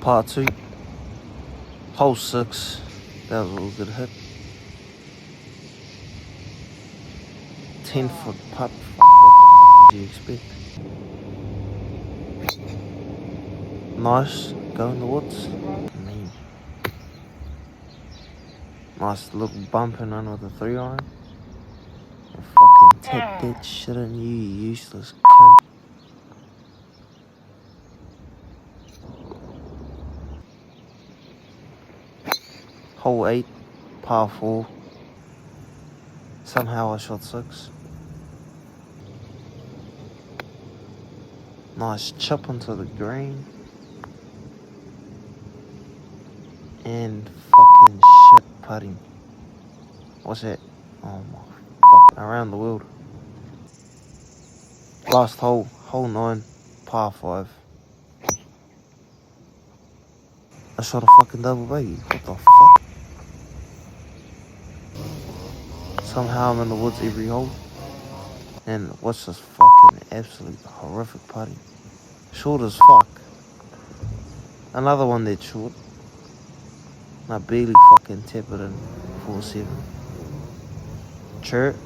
Part 2, hole 6. That was a little good hit. 10-foot putt. What the fuck did you expect? Nice, go in the woods. Mean. Nice little bump in under the 3-iron. And fucking tap that shit in, you useless cunt. Hole 8, par 4. Somehow I shot 6. Nice chip onto the green. And fucking shit putting. What's that? Oh my fuck. Around the world. Last hole, hole 9, par 5. I shot a fucking double bogey. What the fuck? Somehow I'm in the woods every hole. And what's this fucking absolute horrific putting? Short as fuck. Another one that's short. And I barely fucking tap it in 4-7. Chirp.